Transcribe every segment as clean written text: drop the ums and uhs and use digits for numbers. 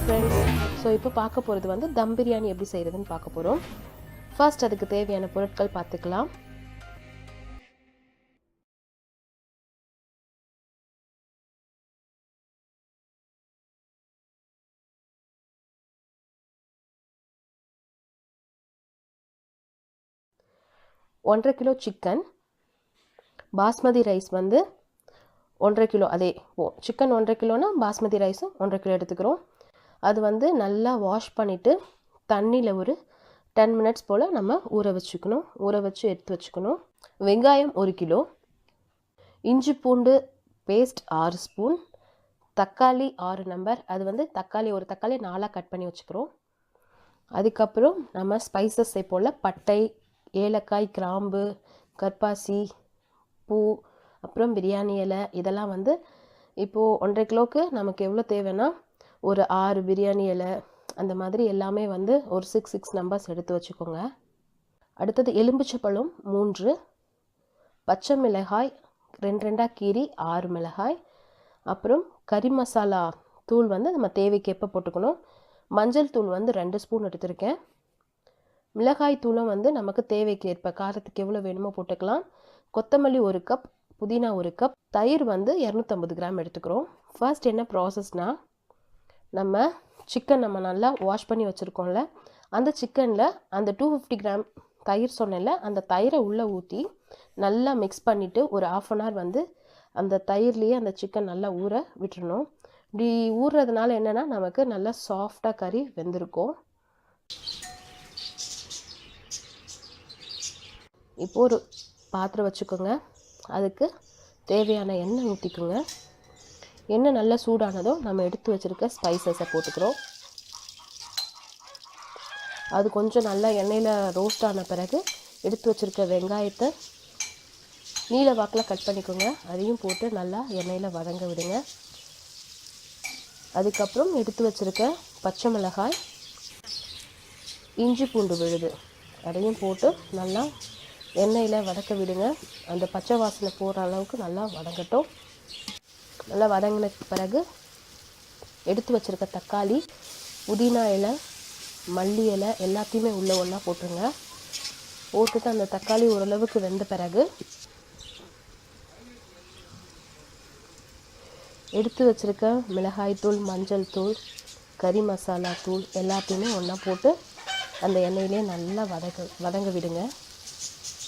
Friends, so இப்போ பார்க்க போகிறது வந்து தம் பிரியாணி எப்படி செய்கிறதுன்னு பார்க்க போகிறோம். ஃபர்ஸ்ட் அதுக்கு தேவையான பொருட்கள் பார்த்துக்கலாம். ஒன்றரை கிலோ சிக்கன், பாஸ்மதி ரைஸ் வந்து 1.5 கிலோ, அதே சிக்கன் 1.5 கிலோனா பாஸ்மதி ரைஸும் 1.5 கிலோ எடுத்துக்கிறோம். அது வந்து நல்லா வாஷ் பண்ணிவிட்டு தண்ணியில் ஒரு 10 மினிட்ஸ் போல் நம்ம ஊற வச்சு எடுத்து வச்சுக்கணும். வெங்காயம் 1 கிலோ, இஞ்சி பூண்டு பேஸ்ட் 6 ஸ்பூன், தக்காளி 6 நம்பர், அது வந்து ஒரு தக்காளி 4 கட் பண்ணி வச்சுக்கிறோம். அதுக்கப்புறம் நம்ம ஸ்பைசஸ் போல் பட்டை, ஏலக்காய், கிராம்பு, கற்பாசி பூ, அப்புறம் பிரியாணி இலை, இதெல்லாம் வந்து இப்போது 1.5 கிலோவுக்கு நமக்கு எவ்வளோ தேவைன்னா ஒரு 6 பிரியாணி இலை அந்த மாதிரி எல்லாமே வந்து ஒரு 6 நம்பர்ஸ் எடுத்து வச்சுக்கோங்க. அடுத்தது எலும்பிச்சப்பழம் 3, பச்சை மிளகாய் 2 கீரி 6 மிளகாய், அப்புறம் கறி மசாலா தூள் வந்து நம்ம தேவைக்கேற்ப போட்டுக்கணும். மஞ்சள் தூள் வந்து 2 ஸ்பூன் எடுத்திருக்கேன். மிளகாய் தூளும் வந்து நமக்கு தேவைக்கு ஏற்ப காரத்துக்கு எவ்வளோ வேணுமோ போட்டுக்கலாம். கொத்தமல்லி 1 கப், புதினா 1 கப், தயிர் வந்து 250 கிராம் எடுத்துக்கிறோம். ஃபர்ஸ்ட் என்ன ப்ராசஸ்னால், நம்ம சிக்கன் நம்ம நல்லா வாஷ் பண்ணி வச்சுருக்கோம்ல, அந்த சிக்கனில் அந்த 250 கிராம் தயிர் சொன்னேன்ல, அந்த தயிரை உள்ளே ஊற்றி நல்லா மிக்ஸ் பண்ணிவிட்டு ஒரு 1/2 hour வந்து அந்த தயிர்லேயே அந்த சிக்கன் நல்லா ஊற விட்டுறணும். இப்படி ஊறுறதுனால என்னென்னா நமக்கு நல்லா சாஃப்டாக கறி வெந்திருக்கும். இப்போது ஒரு பாத்திரம் வச்சுக்கோங்க, அதுக்கு தேவையான எண்ணெய் ஊற்றிக்கோங்க. எண்ணெய் நல்லா சூடானதும் நம்ம எடுத்து வச்சுருக்க ஸ்பைசஸை போட்டுக்கிறோம். அது கொஞ்சம் நல்லா எண்ணெயில் ரோஸ்ட் ஆன பிறகு எடுத்து வச்சுருக்க வெங்காயத்தை நீல வாக்கில் கட் பண்ணிக்கோங்க. அதையும் போட்டு நல்லா எண்ணெயில் வதங்க விடுங்க. அதுக்கப்புறம் எடுத்து வச்சுருக்க பச்சை மிளகாய், இஞ்சி பூண்டு விழுது, அதையும் போட்டு நல்லா எண்ணெயில் வதக்க விடுங்க. அந்த பச்சை வாசனை போகிற அளவுக்கு நல்லா வதங்கட்டும். நல்லா வதங்கின பிறகு எடுத்து வச்சுருக்க தக்காளி, புதினா இலை, மல்லி இலை எல்லாத்தையுமே உள்ளே ஒன்றா போட்டுருங்க. போட்டுட்டு அந்த தக்காளி ஓரளவுக்கு வெந்த பிறகு எடுத்து வச்சுருக்க மிளகாய் தூள், மஞ்சள் தூள், கறி மசாலா தூள் எல்லாத்தையுமே ஒன்றா போட்டு அந்த எண்ணெயிலே நல்லா வதங்க விடுங்க.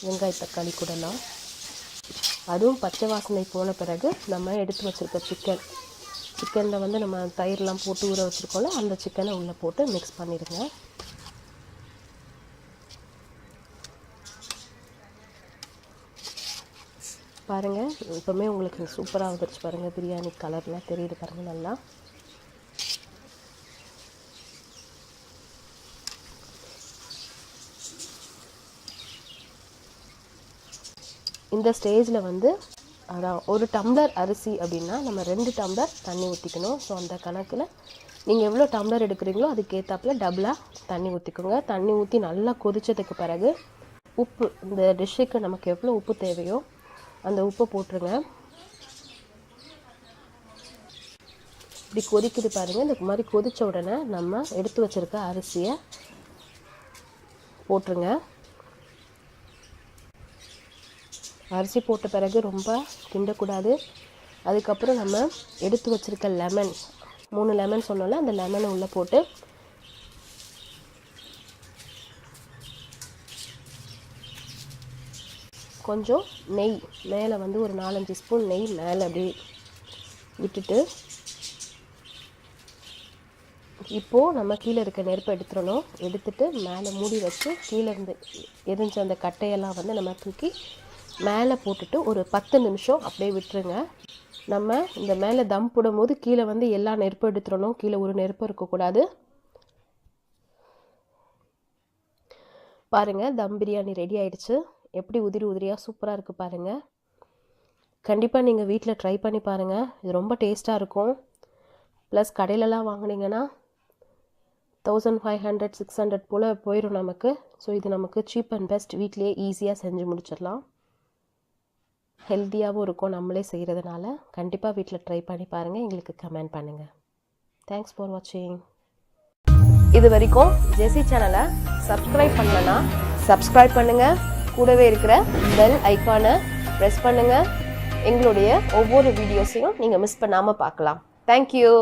வெங்காய தக்காளி கூடலாம் அதுவும் பச்சை வாசனை போன பிறகு நம்ம எடுத்து வச்சுருக்க சிக்கனில் வந்து நம்ம தயிர்லாம் போட்டு ஊற வச்சுருக்கோம்ல, அந்த சிக்கனை உள்ளே போட்டு மிக்ஸ் பண்ணிடுங்க. பாருங்கள், இப்போவுமே உங்களுக்கு சூப்பராக வந்துருச்சு பாருங்கள். பிரியாணி கலர்லாம் தெரியுது பாருங்கள் நல்லா. இந்த ஸ்டேஜில் வந்து அதான் ஒரு டம்ளர் அரிசி அப்படின்னா நம்ம 2 டம்ளர் தண்ணி ஊற்றிக்கணும். ஸோ அந்த கணக்கில் நீங்கள் எவ்வளோ டம்ளர் எடுக்கிறீங்களோ அதுக்கேற்றாப்புல டபுளாக தண்ணி ஊற்றிக்கோங்க. தண்ணி ஊற்றி நல்லா கொதித்ததுக்கு பிறகு உப்பு, இந்த டிஷ்ஷுக்கு நமக்கு எவ்வளோ உப்பு தேவையோ அந்த உப்பை போட்டுருங்க. இப்படி கொதிக்குது பாருங்கள். இந்த மாதிரி கொதித்த உடனே நம்ம எடுத்து வச்சுருக்க அரிசியை போட்டுருங்க. அரிசி போட்ட பிறகு ரொம்ப கிண்டக்கூடாது. அதுக்கப்புறம் நம்ம எடுத்து வச்சுருக்க லெமன், 3 லெமன் சொன்னோம்ல, அந்த லெமனை உள்ளே போட்டு கொஞ்சம் நெய் மேலே வந்து ஒரு 4-5 ஸ்பூன் நெய் மேலே அப்படியே விட்டுட்டு, இப்போது நம்ம கீழே இருக்க நெருப்பை எடுத்துட்டு மேலே மூடி வச்சு கீழே இருந்து எரிஞ்ச அந்த கட்டையெல்லாம் வந்து நம்ம தூக்கி மேலே போட்டுட்டு ஒரு 10 நிமிஷம் அப்படியே விட்டுருங்க. நம்ம இந்த மேலே தம் போடும்போது கீழே வந்து எல்லா நெருப்பும் எடுத்துடணும், கீழே ஒரு நெருப்பும் இருக்கக்கூடாது. பாருங்கள், தம் பிரியாணி ரெடி ஆயிடுச்சு. எப்படி உதிரியாக சூப்பராக இருக்குது பாருங்கள். கண்டிப்பாக நீங்கள் வீட்டில் ட்ரை பண்ணி பாருங்கள். இது ரொம்ப டேஸ்ட்டாக இருக்கும். ப்ளஸ் கடையிலலாம் வாங்கினீங்கன்னா 1500-600 போல் போயிடும் நமக்கு. ஸோ இது நமக்கு சீப் அண்ட் பெஸ்ட், வீட்லேயே ஈஸியாக செஞ்சு முடிச்சிடலாம். ஹெல்த்தியாகவும் இருக்கும் நம்மளே செய்கிறதுனால. கண்டிப்பாக வீட்டில் ட்ரை பண்ணி பாருங்கள், எங்களுக்கு கமெண்ட் பண்ணுங்கள். தேங்க்ஸ் ஃபார் வாட்சிங். இது வரைக்கும் ஜெசி சேனலை சப்ஸ்கிரைப் பண்ணலன்னா சப்ஸ்கிரைப் பண்ணுங்கள். கூடவே இருக்கிற பெல் ஐக்கானை ப்ரெஸ் பண்ணுங்கள். எங்களுடைய ஒவ்வொரு வீடியோஸையும் நீங்கள் மிஸ் பண்ணாமல் பார்க்கலாம். தேங்க்யூ.